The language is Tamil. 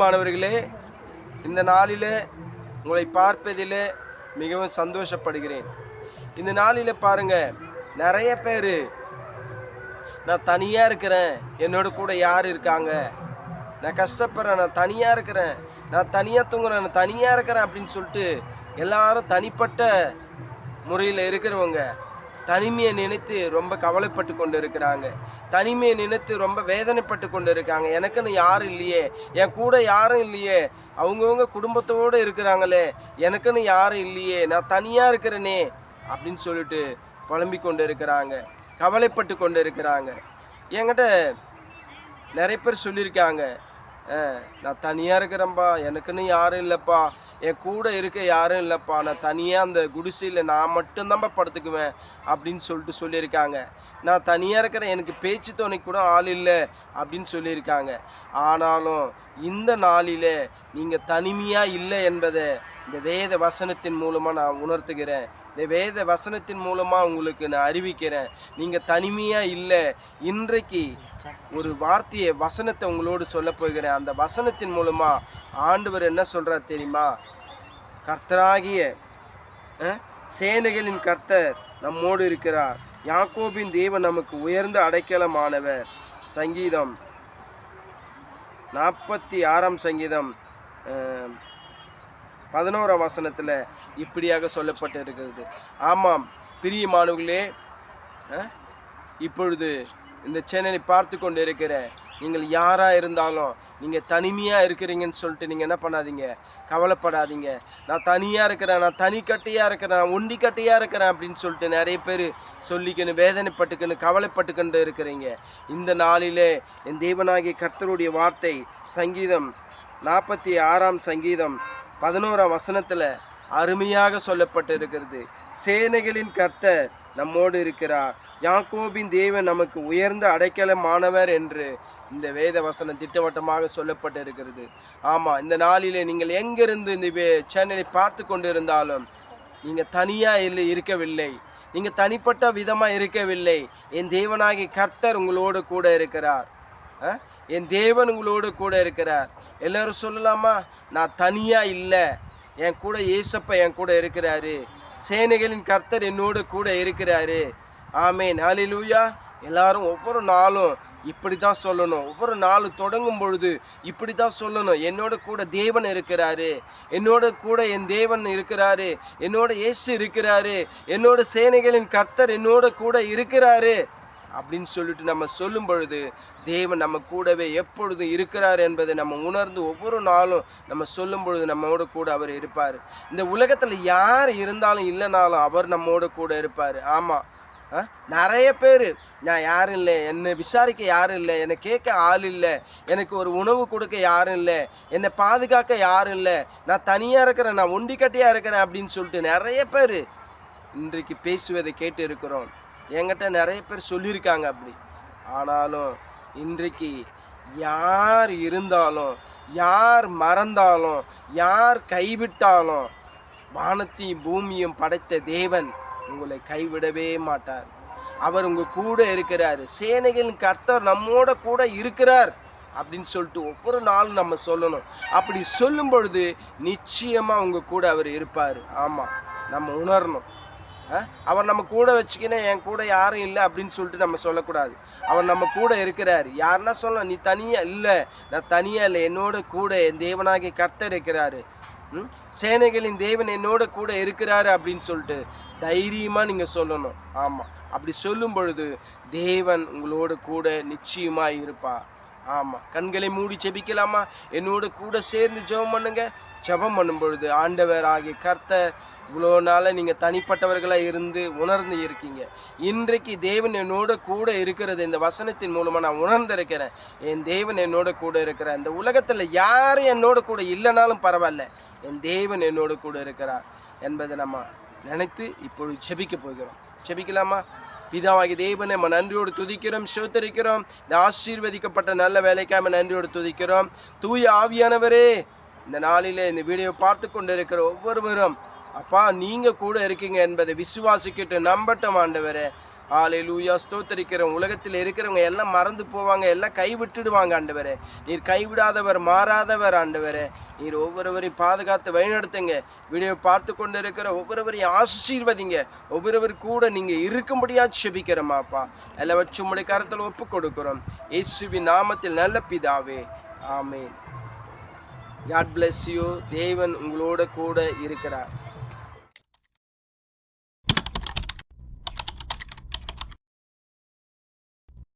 பிரியமானவர்களே, இந்த நாளிலே உங்களை பார்ப்பதிலே மிகவும் சந்தோஷப்படுகிறேன். இந்த நாளில் பாருங்க, நிறைய பேர் நான் தனியாக இருக்கிறேன், என்னோட கூட யார் இருக்காங்க, நான் கஷ்டப்படுறேன், நான் தனியாக இருக்கிறேன், நான் தனியாக தூங்குறேன், நான் தனியாக இருக்கிறேன் அப்படின்னு சொல்லிட்டு எல்லாரும் தனிப்பட்ட முறையில் இருக்கிறவங்க தனிமையை நினைத்து ரொம்ப கவலைப்பட்டு கொண்டு இருக்கிறாங்க. தனிமையை நினைத்து ரொம்ப வேதனைப்பட்டு கொண்டு இருக்காங்க. எனக்குன்னு யாரும் இல்லையே, என் கூட யாரும் இல்லையே, அவங்கவுங்க குடும்பத்தோடு இருக்கிறாங்களே, எனக்குன்னு யாரும் இல்லையே, நான் தனியாக இருக்கிறேனே அப்படின்னு சொல்லிட்டு புலம்பிக் கொண்டு இருக்கிறாங்க, கவலைப்பட்டு கொண்டு இருக்கிறாங்க. என்கிட்ட நிறைய பேர் சொல்லியிருக்காங்க, நான் தனியாக இருக்கிறேன்ப்பா, எனக்குன்னு யாரும் இல்லைப்பா, என் கூட இருக்க யாரும் இல்லைப்பா, நான் தனியாக அந்த குடிசையில் நான் மட்டும்தான்ப்பா படுத்துக்குவேன் அப்படின்னு சொல்லிட்டு சொல்லியிருக்காங்க. நான் தனியாக இருக்கிறேன், எனக்கு பேச்சு துணை கூட ஆள் இல்லை அப்படின்னு சொல்லியிருக்காங்க. ஆனாலும் இந்த நாளில் நீங்கள் தனிமையாக இல்லை என்பதை இந்த வேத வசனத்தின் மூலமாக நான் உணர்த்துகிறேன். இந்த வேத வசனத்தின் மூலமாக உங்களுக்கு நான் அறிவிக்கிறேன், நீங்கள் தனிமையாக இல்லை. இன்றைக்கு ஒரு வார்த்தையை வசனத்தை உங்களோடு சொல்ல போகிறேன். அந்த வசனத்தின் மூலமாக ஆண்டவர் என்ன சொல்கிறார் தெரியுமா? கர்த்தராகிய சேனைகளின் கர்த்தர் நம்மோடு இருக்கிறார், யாக்கோபின் தேவன் நமக்கு உயர்ந்த அடைக்கலமானவர். சங்கீதம் 46 சங்கீதம் 11 வசனத்தில் இப்படியாக சொல்லப்பட்டு இருக்கிறது. ஆமாம் பிரியமானவர்களே, இப்பொழுது இந்த சேனலை பார்த்து கொண்டு இருக்கிற நீங்கள் யாராக இருந்தாலும் நீங்கள் தனிமையாக இருக்கிறீங்கன்னு சொல்லிட்டு நீங்கள் என்ன பண்ணாதீங்க, கவலைப்படாதீங்க. நான் தனியாக இருக்கிறேன், நான் தனி கட்டியாக இருக்கிறேன், நான் ஒண்டி கட்டியாக இருக்கிறேன் அப்படின்னு சொல்லிட்டு நிறைய பேர் சொல்லிக்கன்னு வேதனைப்பட்டுக்கன்னு கவலைப்பட்டுக்கொண்டு இருக்கிறீங்க. இந்த நாளிலே என் தேவனாகிய கர்த்தருடைய வார்த்தை சங்கீதம் 46 சங்கீதம் 11 வசனத்தில் அருமையாக சொல்லப்பட்டு இருக்கிறது. சேனைகளின் கர்த்தர் நம்மோடு இருக்கிறார், யாக்கோபின் தேவன் நமக்கு உயர்ந்த அடைக்கலமானவர் என்று இந்த வேத வசனம் திட்டவட்டமாக சொல்லப்பட்டு இருக்கிறது. ஆமாம், இந்த நாளிலே நீங்கள் எங்கிருந்து இந்த சேனலை பார்த்து கொண்டு இருந்தாலும் நீங்கள் தனியாக இருக்கவில்லை, நீங்கள் தனிப்பட்ட விதமாக இருக்கவில்லை. என் தேவனாகிய கர்த்தர் உங்களோடு கூட இருக்கிறார். என் தேவன் உங்களோடு கூட இருக்கிறார். எல்லோரும் சொல்லலாமா, நான் தனியாக இல்லை, என் கூட ஏசப்பா என் கூட இருக்கிறாரு, சேனைகளின் கர்த்தர் என்னோடு கூட இருக்கிறாரு. ஆமேன், ஹல்லேலூயா. எல்லாரும் ஒவ்வொரு நாளும் இப்படி தான் சொல்லணும். ஒவ்வொரு நாளும் தொடங்கும் பொழுது இப்படி தான் சொல்லணும், என்னோட கூட தேவன் இருக்கிறாரு, என்னோட கூட என் தேவன் இருக்கிறாரு, என்னோட இயேசு இருக்கிறாரு, என்னோட சேனைகளின் கர்த்தர் என்னோட கூட இருக்கிறாரு அப்படின்னு சொல்லிட்டு நம்ம சொல்லும் பொழுது தேவன் நம்ம கூடவே எப்பொழுதும் இருக்கிறார் என்பதை நம்ம உணர்ந்து ஒவ்வொரு நாளும் நம்ம சொல்லும் பொழுது நம்மோட கூட அவர் இருப்பார். இந்த உலகத்தில் யார் இருந்தாலும் இல்லைனாலும் அவர் நம்மோட கூட இருப்பார். ஆமாம், நிறைய பேர் நான் யாரும் இல்லை, என்னை விசாரிக்க யாரும் இல்லை, என்னை கேட்க ஆள் இல்லை, எனக்கு ஒரு உணவு கொடுக்க யாரும் இல்லை, என்னை பாதுகாக்க யாரும் இல்லை, நான் தனியாக இருக்கிறேன், நான் ஒண்டி கட்டியாக இருக்கிறேன் அப்படின்னு சொல்லிட்டு நிறைய பேர் இன்றைக்கு பேசுவதை கேட்டு இருக்கிறோம். என்கிட்ட நிறைய பேர் சொல்லியிருக்காங்க அப்படி. ஆனாலும் இன்றைக்கு யார் இருந்தாலும், யார் மறந்தாலும், யார் கைவிட்டாலும் வானத்தையும் பூமியும் படைத்த தேவன் உங்களை கைவிடவே மாட்டார். அவர் உங்கள் கூட இருக்கிறார். சேனைகளின் கர்த்தர் நம்மோட கூட இருக்கிறார் அப்படின்னு சொல்லிட்டு ஒவ்வொரு நாளும் நம்ம சொல்லணும். அப்படி சொல்லும் பொழுது நிச்சயமாக உங்கள் கூட அவர் இருப்பார். ஆமாம், நம்ம உணரணும். அவர் நம்ம கூட வச்சுக்கினே என் கூட யாரும் இல்லை அப்படின்னு சொல்லிட்டு நம்ம சொல்லக்கூடாது. அவர் நம்ம கூட இருக்கிறார். யாருன்னா சொல்லலாம், நீ தனியாக இல்லை, நான் தனியாக இல்லை, என்னோட கூட என் தேவனாகிய கர்த்தர் இருக்கிறாரு, சேனைகளின் தேவன் என்னோட கூட இருக்கிறாரு அப்படின்னு சொல்லிட்டு தைரியமாக நீங்கள் சொல்லணும். ஆமாம், அப்படி சொல்லும் பொழுது தேவன் உங்களோட கூட நிச்சயமாக இருப்பார். ஆமாம், கண்களை மூடி ஜெபிக்கலாமா? என்னோட கூட சேர்ந்து ஜெபம் பண்ணுங்க. ஜெபம் பண்ணும் பொழுது ஆண்டவர் ஆகிய கர்த்தர் இவ்வளோ நாளாக நீங்கள் தனிப்பட்டவர்களாக இருந்து உணர்ந்து இருக்கீங்க. இன்றைக்கு தேவன் என்னோட கூட இருக்கிறது இந்த வசனத்தின் மூலமாக நான் உணர்ந்திருக்கிறேன். என் தேவன் என்னோட கூட இருக்கிறார். இந்த உலகத்தில் யாரும் என்னோட கூட இல்லைனாலும் பரவாயில்ல, என் தேவன் என்னோட கூட இருக்கிறார் என்பதை நம்ம நினைத்து இப்பொழுது ஜெபிக்க போகிறோம். ஜெபிக்கலாமா? பிதாவாகிய தேவனை நம்ம நன்றியோடு துதிக்கிறோம், ஸ்தோத்திரிக்கிறோம். இந்த ஆசீர்வதிக்கப்பட்ட நல்ல வேலைக்காக நன்றியோடு துதிக்கிறோம். தூய ஆவியானவரே, இந்த நாளிலே இந்த வீடியோ பார்த்து கொண்டு இருக்கிற ஒவ்வொருவரும் அப்பா நீங்கள் கூட இருக்கீங்க என்பதை விசுவாசிக்கிட்டு நம்பட்டும் ஆண்டவரே. ஹalleluya ஸ்தோத்திரிக்கிறோம். உலகத்தில் இருக்கிறவங்க எல்லாம் மறந்து போவாங்க, எல்லாம் கைவிட்டுடுவாங்க ஆண்டவரே. நீர் கைவிடாதவர், மாறாதவர் ஆண்டவரே. நீர் ஒவ்வொருவரையும் பாதுகாத்து வழிநடத்துங்க. வீடியோ பார்த்து கொண்டு இருக்கிற ஒவ்வொருவரையும் ஆசீர்வதிங்க. ஒவ்வொருவர் கூட நீங்கள் இருக்கும்படியா செபிக்கிறோமாப்பா. எல்லாவற்றும் உம்முடைய கரத்தில் ஒப்பு கொடுக்கிறோம். இயேசுவின் நாமத்தில் நல்ல பிதாவே, ஆமென். God bless you. தேவன் உங்களோட கூட இருக்கிறார்.